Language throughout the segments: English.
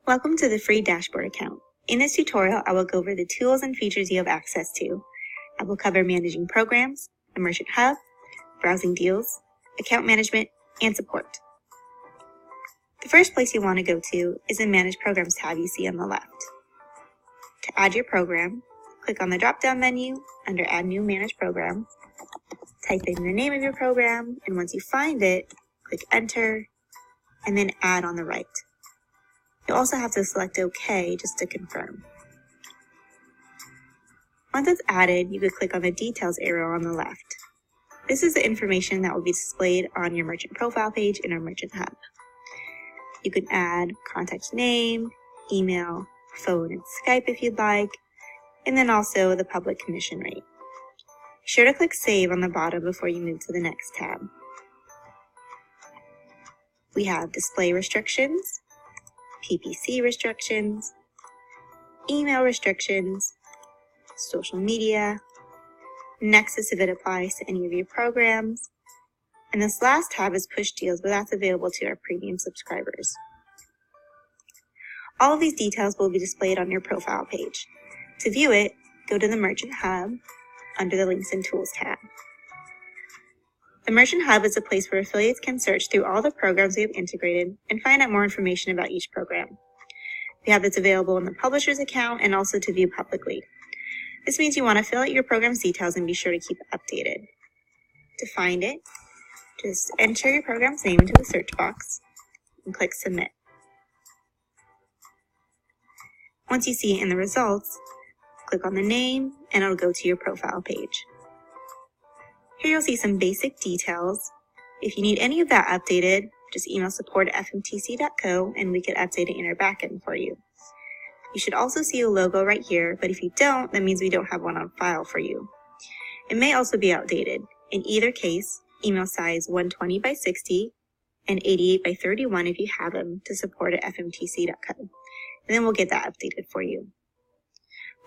Welcome to the free dashboard account. In this tutorial, I will go over the tools and features you have access to. I will cover managing programs, the Merchant Hub, browsing deals, account management, and support. The first place you want to go to is the Manage Programs tab you see on the left. To add your program, click on the drop-down menu under Add New Manage Program, type in the name of your program, and once you find it, click Enter, and then Add on the right. You'll also have to select OK just to confirm. Once it's added, you could click on the Details arrow on the left. This is the information that will be displayed on your merchant profile page in our Merchant Hub. You can add contact name, email, phone, and Skype if you'd like, and then also the public commission rate. Be sure to click Save on the bottom before you move to the next tab. We have display restrictions, PPC restrictions, email restrictions, social media, Nexus if it applies to any of your programs, and this last tab is push deals, but that's available to our premium subscribers. All of these details will be displayed on your profile page. To view it, go to the Merchant Hub under the Links and Tools tab. The Merchant Hub is a place where affiliates can search through all the programs we have integrated and find out more information about each program. We have this available in the publisher's account and also to view publicly. This means you want to fill out your program's details and be sure to keep it updated. To find it, just enter your program's name into the search box and click Submit. Once you see it in the results, click on the name and it'll go to your profile page. Here you'll see some basic details. If you need any of that updated, just email support@fmtc.co and we can update it in our backend for you. You should also see a logo right here, but if you don't, that means we don't have one on file for you. It may also be outdated. In either case, email size 120 by 60 and 88 by 31 if you have them to support@fmtc.co. And then we'll get that updated for you.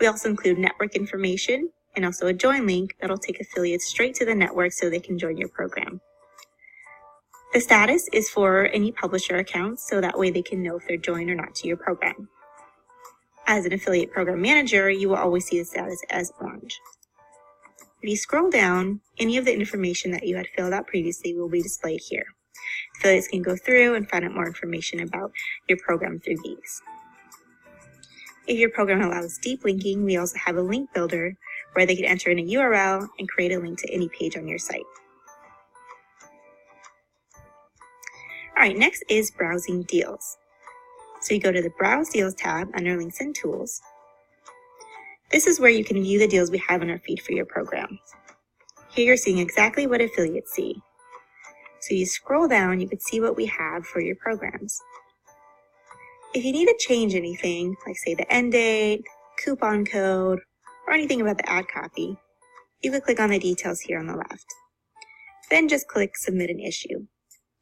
We also include network information and also a join link that'll take affiliates straight to the network so they can join your program. The status is for any publisher accounts, so that way they can know if they're joined or not to your program. As an affiliate program manager, you will always see the status as orange. If you scroll down, any of the information that you had filled out previously will be displayed here. Affiliates can go through and find out more information about your program through these. If your program allows deep linking, we also have a link builder where they can enter in a URL and create a link to any page on your site. All right, next is browsing deals. So you go to the Browse Deals tab under Links and Tools. This is where you can view the deals we have in our feed for your program. Here you're seeing exactly what affiliates see. So you scroll down, you can see what we have for your programs. If you need to change anything, like say the end date, coupon code, or anything about the ad copy, you can click on the details here on the left. Then just click Submit an Issue.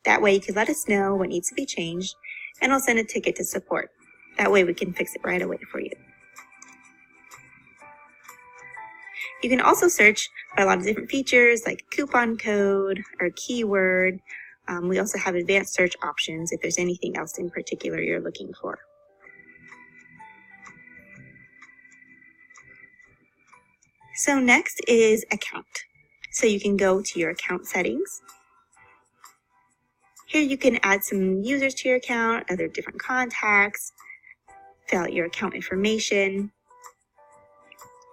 That way you can let us know what needs to be changed, and we'll send a ticket to support. That way we can fix it right away for you. You can also search by a lot of different features like coupon code or keyword. We also have advanced search options if there's anything else in particular you're looking for. So next is account. So you can go to your account settings. Here you can add some users to your account, other different contacts, fill out your account information.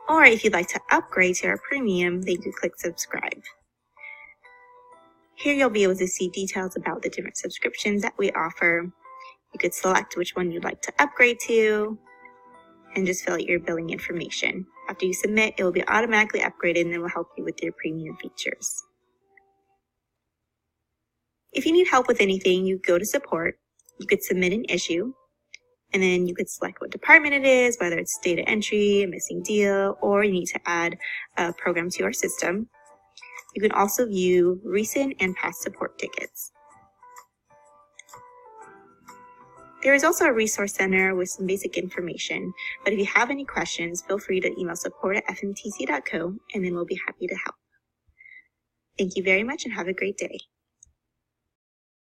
Or if you'd like to upgrade to our premium, then you can click subscribe. Here you'll be able to see details about the different subscriptions that we offer. You could select which one you'd like to upgrade to and just fill out your billing information. After you submit, it will be automatically upgraded and it will help you with your premium features. If you need help with anything, you go to support, you could submit an issue, and then you could select what department it is, whether it's data entry, a missing deal, or you need to add a program to our system. You can also view recent and past support tickets. There is also a resource center with some basic information, but if you have any questions, feel free to email support@fmtc.co and then we'll be happy to help. Thank you very much and have a great day.